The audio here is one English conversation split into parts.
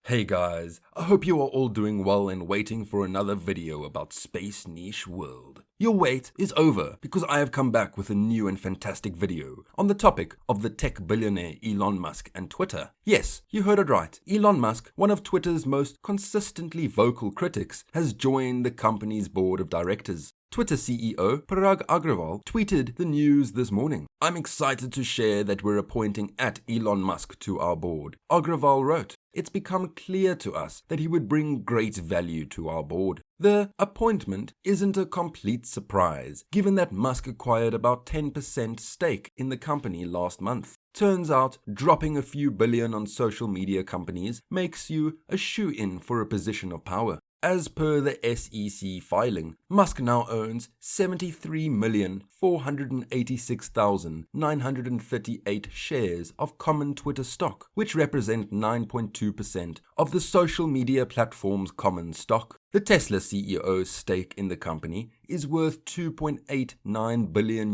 Hey guys, I hope you are all doing well and waiting for another video about Space Niche World. Your wait is over because I have come back with a new and fantastic video on the topic of the tech billionaire Elon Musk and Twitter. Yes, you heard it right. Elon Musk, one of Twitter's most consistently vocal critics, has joined the company's board of directors. Twitter CEO Parag Agrawal tweeted the news this morning. "I'm excited to share that we're appointing at Elon Musk to our board." Agrawal wrote, "It's become clear to us that he would bring great value to our board." The appointment isn't a complete surprise, given that Musk acquired about 10% stake in the company last month. Turns out, dropping a few billion on social media companies makes you a shoo-in for a position of power. As per the SEC filing, Musk now owns 73,486,938 shares of common Twitter stock, which represent 9.2% of the social media platform's common stock. The Tesla CEO's stake in the company is worth $2.89 billion,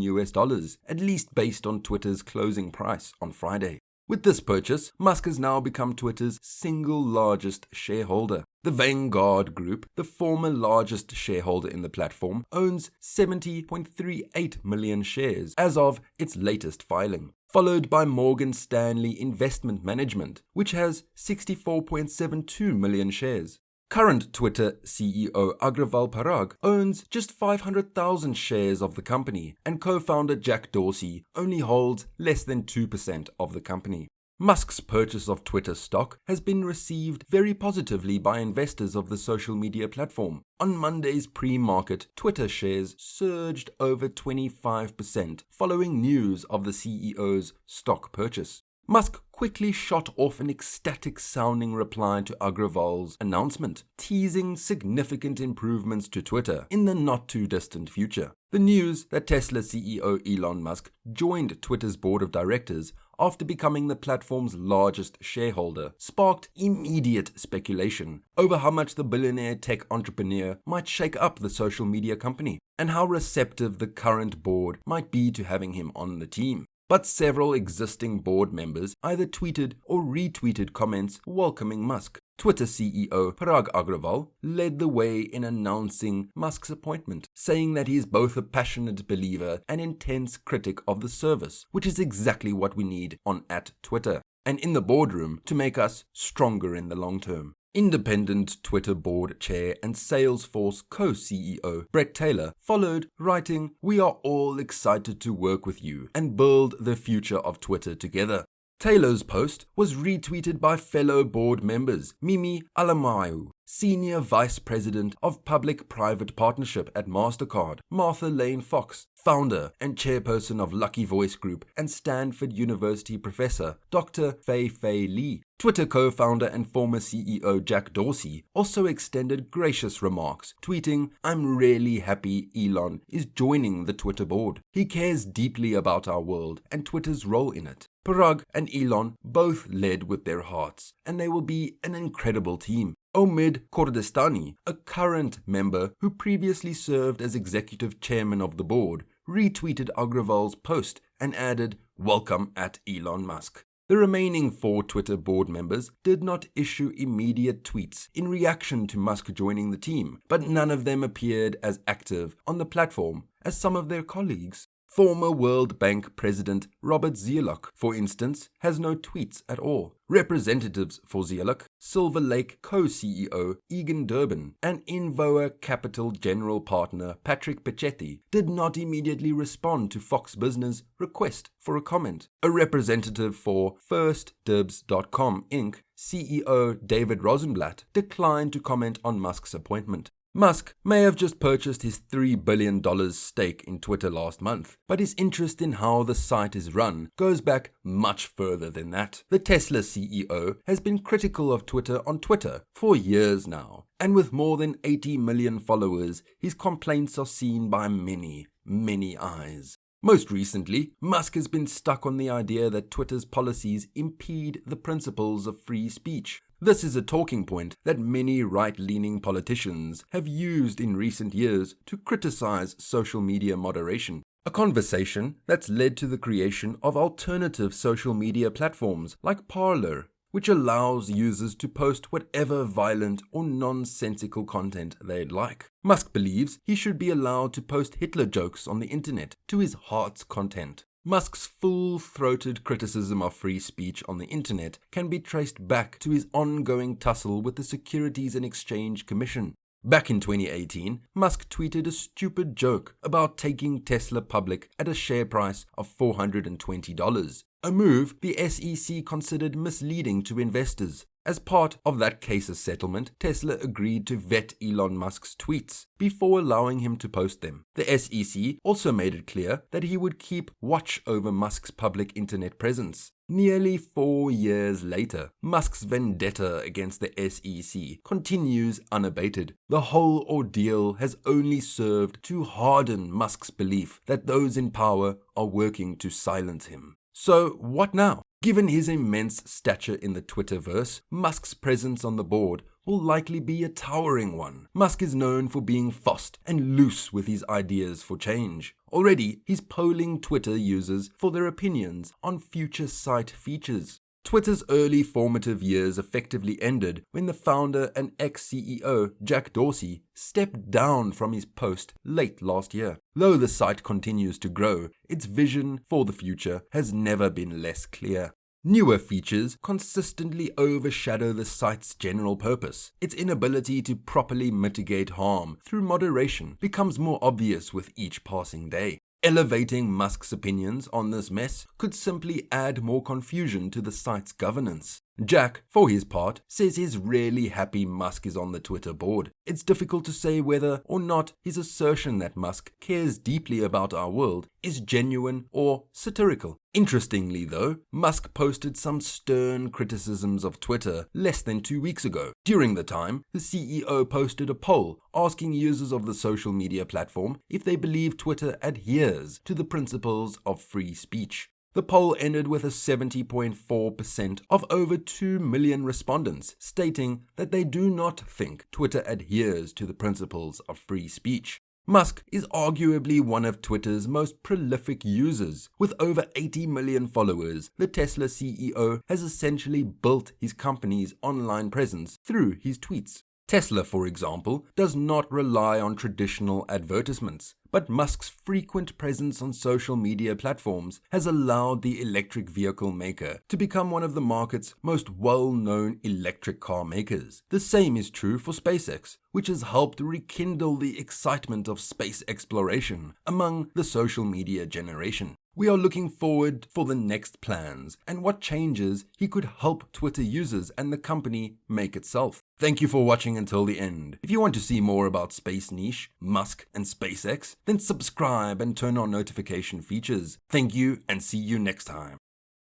at least based on Twitter's closing price on Friday. With this purchase, Musk has now become Twitter's single largest shareholder. The Vanguard Group, the former largest shareholder in the platform, owns 70.38 million shares as of its latest filing, followed by Morgan Stanley Investment Management, which has 64.72 million shares. Current Twitter CEO Agrawal Parag owns just 500,000 shares of the company, and co-founder Jack Dorsey only holds less than 2% of the company. Musk's purchase of Twitter stock has been received very positively by investors of the social media platform. On Monday's pre-market, Twitter shares surged over 25% following news of the CEO's stock purchase. Musk quickly shot off an ecstatic-sounding reply to Agrawal's announcement, teasing significant improvements to Twitter in the not-too-distant future. The news that Tesla CEO Elon Musk joined Twitter's board of directors after becoming the platform's largest shareholder sparked immediate speculation over how much the billionaire tech entrepreneur might shake up the social media company and how receptive the current board might be to having him on the team. But several existing board members either tweeted or retweeted comments welcoming Musk. Twitter CEO Parag Agrawal led the way in announcing Musk's appointment, saying that he is both a passionate believer and intense critic of the service, which is exactly what we need on @Twitter and in the boardroom to make us stronger in the long term. Independent Twitter board chair and Salesforce co-CEO Brett Taylor followed, writing, "We are all excited to work with you and build the future of Twitter together." Taylor's post was retweeted by fellow board members Mimi Alamayu, Senior Vice President of Public-Private Partnership at MasterCard, Martha Lane Fox, founder and chairperson of Lucky Voice Group, and Stanford University professor Dr. Fei Li. Twitter co-founder and former CEO Jack Dorsey also extended gracious remarks, tweeting, "I'm really happy Elon is joining the Twitter board. He cares deeply about our world and Twitter's role in it." Parag and Elon both led with their hearts, and they will be an incredible team. Omid Kordestani, a current member who previously served as executive chairman of the board, retweeted Agrawal's post and added, "Welcome at Elon Musk." The remaining 4 Twitter board members did not issue immediate tweets in reaction to Musk joining the team, but none of them appeared as active on the platform as some of their colleagues. Former World Bank President Robert Zielock, for instance, has no tweets at all. Representatives for Zielock, Silver Lake co-CEO Egan Durbin, and Invoa Capital General Partner Patrick Pichetti did not immediately respond to Fox Business' request for a comment. A representative for FirstDibs.com Inc. CEO David Rosenblatt declined to comment on Musk's appointment. Musk may have just purchased his $3 billion stake in Twitter last month, but his interest in how the site is run goes back much further than that. The Tesla CEO has been critical of Twitter on Twitter for years now, and with more than 80 million followers, his complaints are seen by many, many eyes. Most recently, Musk has been stuck on the idea that Twitter's policies impede the principles of free speech. This is a talking point that many right-leaning politicians have used in recent years to criticize social media moderation. A conversation that's led to the creation of alternative social media platforms like Parler, which allows users to post whatever violent or nonsensical content they'd like. Musk believes he should be allowed to post Hitler jokes on the internet to his heart's content. Musk's full-throated criticism of free speech on the internet can be traced back to his ongoing tussle with the Securities and Exchange Commission. Back in 2018, Musk tweeted a stupid joke about taking Tesla public at a share price of $420, a move the SEC considered misleading to investors. As part of that case's settlement, Tesla agreed to vet Elon Musk's tweets before allowing him to post them. The SEC also made it clear that he would keep watch over Musk's public internet presence. Nearly 4 years later, Musk's vendetta against the SEC continues unabated. The whole ordeal has only served to harden Musk's belief that those in power are working to silence him. So what now? Given his immense stature in the Twitterverse, Musk's presence on the board will likely be a towering one. Musk is known for being fast and loose with his ideas for change. Already, he's polling Twitter users for their opinions on future site features. Twitter's early formative years effectively ended when the founder and ex-CEO Jack Dorsey stepped down from his post late last year. Though the site continues to grow, its vision for the future has never been less clear. Newer features consistently overshadow the site's general purpose. Its inability to properly mitigate harm through moderation becomes more obvious with each passing day. Elevating Musk's opinions on this mess could simply add more confusion to the site's governance. Jack, for his part, says he's really happy Musk is on the Twitter board. It's difficult to say whether or not his assertion that Musk cares deeply about our world is genuine or satirical. Interestingly though, Musk posted some stern criticisms of Twitter less than 2 weeks ago. During the time, the CEO posted a poll asking users of the social media platform if they believe Twitter adheres to the principles of free speech. The poll ended with a 70.4% of over 2 million respondents stating that they do not think Twitter adheres to the principles of free speech. Musk is arguably one of Twitter's most prolific users. With over 80 million followers, the Tesla CEO has essentially built his company's online presence through his tweets. Tesla, for example, does not rely on traditional advertisements, but Musk's frequent presence on social media platforms has allowed the electric vehicle maker to become one of the market's most well-known electric car makers. The same is true for SpaceX, which has helped rekindle the excitement of space exploration among the social media generation. We are looking forward for the next plans and what changes he could help Twitter users and the company make itself. Thank you for watching until the end. If you want to see more about Space Niche, Musk, and SpaceX, then subscribe and turn on notification features. Thank you and see you next time.